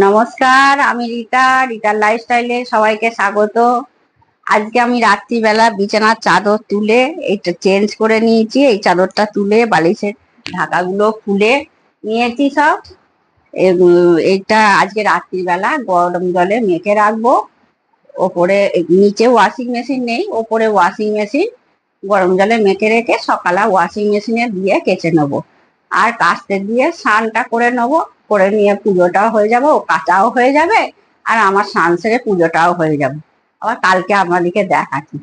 নমস্কার, আমি রিতার লাইফস্টাইলে সবাইকে স্বাগত। আজকে আমি রাত্রিবেলা বিছানার চাদর তুলে এইটা চেঞ্জ করে নিয়েছি। এই চাদরটা তুলে বালিশের ঢাকাগুলো খুলে নিয়েছি সব। এইটা আজকে রাত্রিবেলা গরম জলে মেখে রাখবো। ওপরে নিচে ওয়াশিং মেশিন নেই, ওপরে ওয়াশিং মেশিন। গরম জলে মেখে রেখে সকালে ওয়াশিং মেশিনে দিয়ে কেচে নেবো। আর কাচতে দিয়ে স্নানটা করে নেবো, করে নিয়ে পুজোটাও হয়ে যাবে, ও কাচাও হয়ে যাবে। আর আমার স্নান সেরে পুজোটাও হয়ে যাবে। আবার কালকে আপনাদেরকে দেখাচ্ছি।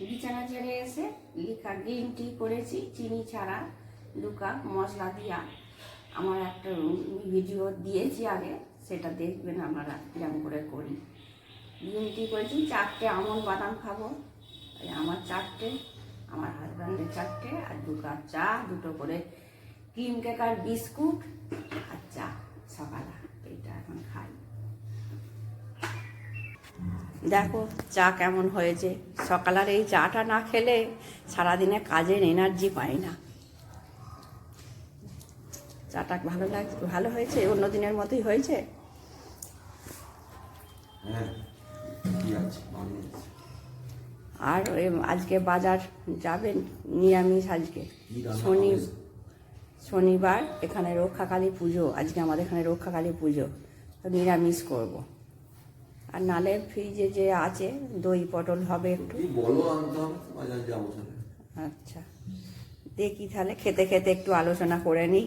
বিছানা ছেড়ে এসে লিখা গ্রিন টি করেছি চিনি ছাড়া 2 কাপ মশলা দিয়া। আমার একটা ভিডিও দিয়েছি আগে, সেটা দেখবেন আপনারা কিরম করে করি। গ্রিন টি করেছি, 4টে আমন্ড বাদাম খাবো। আমার 4টে, আমার হাজব্যান্ডের 4টে, আর 2 কাপ চা, 2টো করে ক্রিম কেক আর বিস্কুট আর চা সকালে। এইটা এখন খাই। দেখো চা কেমন হয়েছে। সকালের এই চাটা না খেলে সারাদিনে কাজের এনার্জি পাই না। চাটা ভালো লাগছে, ভালো হয়েছে, অন্য দিনের মতোই হয়েছে। আর আজকে বাজার যাবেন নিরামিষ। আজকে শনিবার, এখানে রক্ষাকালী পুজো। আজকে আমাদের এখানে রক্ষাকালী পুজো, তো নিরামিষ করব। আর নালে ফ্রিজে যে আছে দই পটল হবে একটু। আচ্ছা, দেখি তাহলে খেতে খেতে একটু আলোচনা করে নিই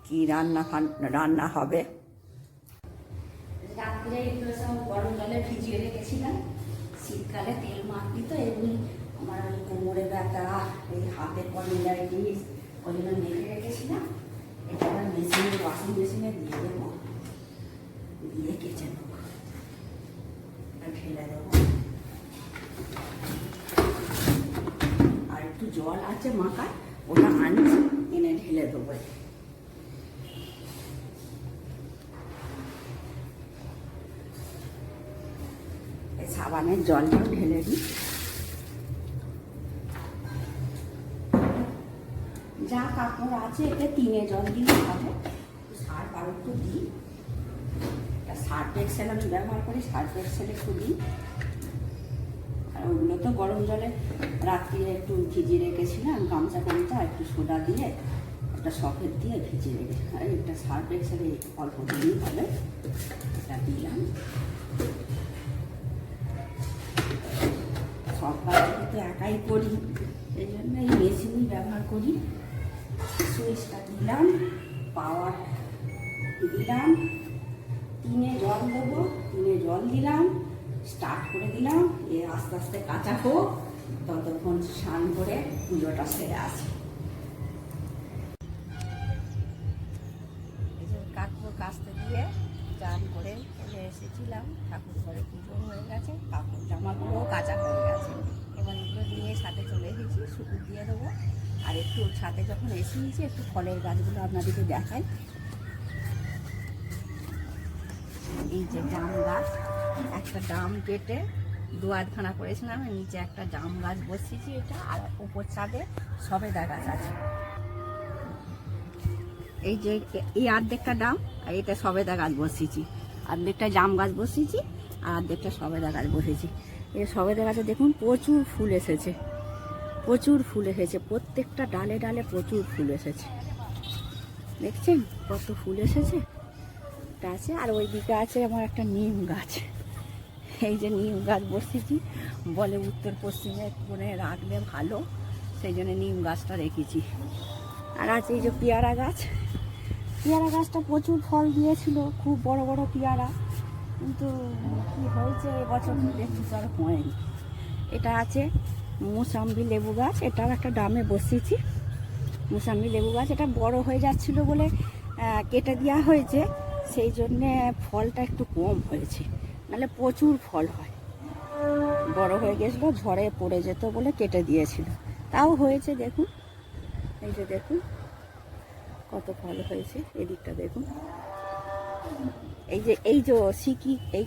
কি রান্না হবে। রাত্রে এগুলো সব গরম জলে ভিজিয়ে রেখেছিলাম। শীতকালে তেল মাখি তো এমনি আমার ওই কোমরে ব্যথা, এই হাতে কলিডাইটিস, ওই জন্য মেখে রেখেছিলাম। এটা আমার মেশিনে, ওয়াশিং মেশিনে দিয়ে দেবো, দিয়ে কেচে নেবো, ঢেলে দেবো। আর একটু জল আছে মাখায়, ওটা আনছি, এনে ঢেলে দেবো। এই সাবানের জলটাও ঢেলে দিই। যা কাপড় আছে এতে 3 জল দিলে হবে। সার্ফ আর একটু দিই, সার্ফ এক্সেল আমি ব্যবহার করি, সার্ফ এক্সেল একটু দিই। আর ওগুলো তো গরম জলে রাত্রিরে একটু ভিজিয়ে রেখেছিলাম, গামছা একটু সোডা দিয়ে, একটা সকেট দিয়ে ভিজিয়ে রেখেছি। আর একটা সার্ফ এক্সেলে অল্প দিলেই হবে, এটা দিলাম। সব কাজ তো একাই করি, এই জন্য এই মেশিনই ব্যবহার করি। সুইচটা দিলাম, পাওয়ার দিলাম, 3 জল দেবো, 3 জল দিলাম, স্টার্ট করে দিলাম। এ আস্তে আস্তে কাঁচা হোক, ততক্ষণ স্নান করে পুজোটা সেরে আসি। কাপড় কাচতে দিয়ে চান করে চলে এসেছিলাম। ঠাকুর ঘরে পুজো হয়ে গেছে, কাপড় জামাগুলোও কাঁচা হয়ে গেছে। এবার এগুলো নিয়ে ছাদে চলে এসেছি, শুকুর দিয়ে দেবো। আর একটু ছাদে যখন এসেছি একটু ফলের গাছগুলো আপনাদেরকে দেখাই। এই যে জাম গাছ, একটা জাম কেটে 2 আধখানা করেছিলাম, নিচে একটা জাম গাছ বসিয়েছি এটা। আর উপর ছাদে সবেদা গাছ আছে। এই যে এই অর্ধেকটা ডাম, আর এটা সবেদা গাছ বসিয়েছি। অর্ধেকটা জাম গাছ বসিয়েছি, আর অর্ধেকটা সবেদা গাছ বসেছি। এই সবেদা গাছে দেখুন প্রচুর ফুল এসেছে, প্রচুর ফুল এসেছে। প্রত্যেকটা ডালে ডালে প্রচুর ফুল এসেছে, দেখছেন কত ফুল এসেছে। আছে আর ওই দিকে আছে আমার একটা নিম গাছ। এই যে নিম গাছ বসিয়েছি, বলে উত্তর পশ্চিমে কোণে রাখলে ভালো, সেই জন্য নিম গাছটা রেখেছি। আর আছে এই যে পেয়ারা গাছ। পেয়ারা গাছটা প্রচুর ফল দিয়েছিল, খুব বড় বড় পেয়ারা, কিন্তু কি হয়েছে এবছর দেখছি তো আর হয়নি। এটা আছে মুসাম্বি লেবু গাছ, এটাও একটা ডামে বসিয়েছি। মুসাম্বি লেবু গাছ এটা বড় হয়ে যাচ্ছিল বলে কেটে দেওয়া হয়েছে, সেই জন্যে ফলটা একটু কম হয়েছে, নাহলে প্রচুর ফল হয়। বড় হয়ে গেছিলো, ঝড়ে পড়ে যেত বলে কেটে দিয়েছিল, তাও হয়েছে। দেখুন এই যে দেখুন কত ফল হয়েছে। এদিকটা দেখুন, এই যে সিকি, এই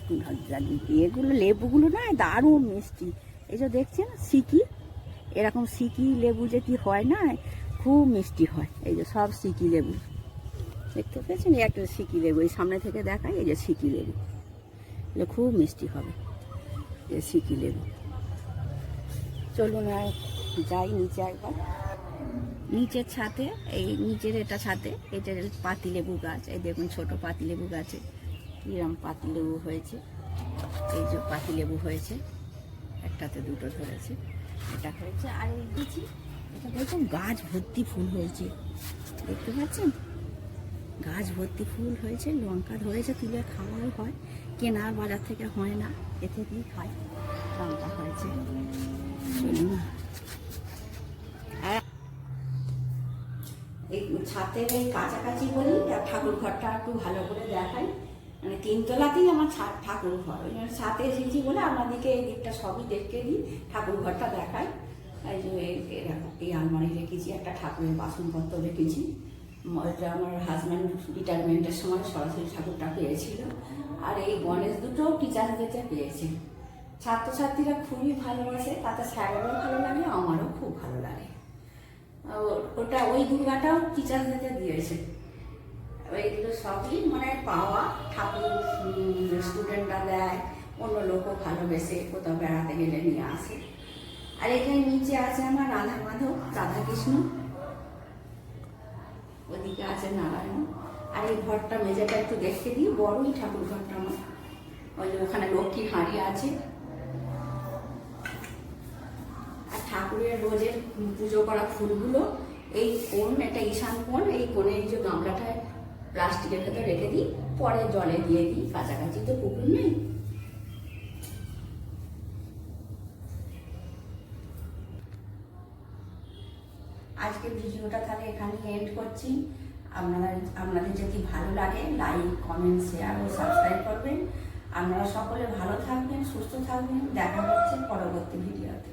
এগুলো লেবুগুলো না দারুণ মিষ্টি। এই যে দেখছেন সিকি, এরকম সিকি লেবু যে কি হয় না, খুব মিষ্টি হয়। এই যে সব সিকি লেবু, দেখতে পেয়েছেন, এই একটা সিকি লেবু, এই সামনে থেকে দেখাই, এই যে সিকি লেবু, এগুলো খুব মিষ্টি হবে, এই সিকি লেবু। চলুন আর যাই নিচে একবার। নিচের ছাদে, এই নিচের এটা ছাদে, এটা পাতিলেবু গাছ, এই দেখুন ছোট পাতিলেবু গাছে কিরম পাতিলেবু হয়েছে। এই যে পাতিলেবু হয়েছে, একটাতে দুটো ধরেছে, এটা হয়েছে। আর এই দিচ্ছি, এটা দেখুন গাছ ভর্তি ফুল হয়েছে, দেখতে পাচ্ছেন, গাছ ভর্তি ফুল হয়েছে, লঙ্কা ধরেছে, তুলে খাওয়াও হয়, কেনার বাজার থেকে হয় না, এ থেকেই খায়, লঙ্কা হয়েছে। চলুন এই ছাদের এই কাছাকাছি বলি, আর ঠাকুর ঘরটা একটু ভালো করে দেখাই, মানে তিনতলাতেই আমার ঠাকুর ঘর, ওই জন্য ছাদে এসেছি বলে আপনাদেরকে এই দিকটা সবই দেখতে দিই, ঠাকুর ঘরটা দেখাই। এই যে এই আলমারি রেখেছি, একটা ঠাকুরের বাসনপত্র রেখেছি, এটা আমার হাজব্যান্ড রিটায়ারমেন্টের সময় সরস্বতী ঠাকুরটা পেয়েছিল। আর এই গণেশ দুটো টিচার্স ডেতে পেয়েছে। ছাত্রছাত্রীরা খুবই ভালোবাসে, তাতে স্যারেরও ভালো লাগে, আমারও খুব ভালো লাগে। ওটা ওই দুর্গাটাও টিচার্স ডেতে দিয়েছে। এইগুলো সবই মানে পাওয়া, ঠাকুর স্টুডেন্টরা দেয়, অন্য লোকও ভালোবেসে কোথাও বেড়াতে গেলে নিয়ে আসে। আর এখানে নিচে আছে আমার রাধা মাধব, রাধাকৃষ্ণ, ওদিকে আছে নারায়ণ। আর এই ঘরটা মেঝেটা একটু দেখতে দিই, বড়ই ঠাকুর ঘরটা আমার, ওই যে ওখানে লক্ষ্মীর হাঁড়ি আছে। আর ঠাকুরের রোজের পুজো করা ফুলগুলো এই কোণ, একটা ঈশান কোণ, এই কোণে এই যে গামলাটায় প্লাস্টিকের ভেতর রেখে দিই, পরে জলে দিয়ে দিই, কাছাকাছি তো পুকুর নেই। আজকে ভিডিওটা তাহলে এখানে এন্ড করছি। আপনাদের যদি ভালো লাগে লাইক, কমেন্ট, শেয়ার ও সাবস্ক্রাইব করবেন। আপনারা সকলে ভালো থাকবেন, সুস্থ থাকবেন। দেখা হচ্ছে পরবর্তী ভিডিওতে।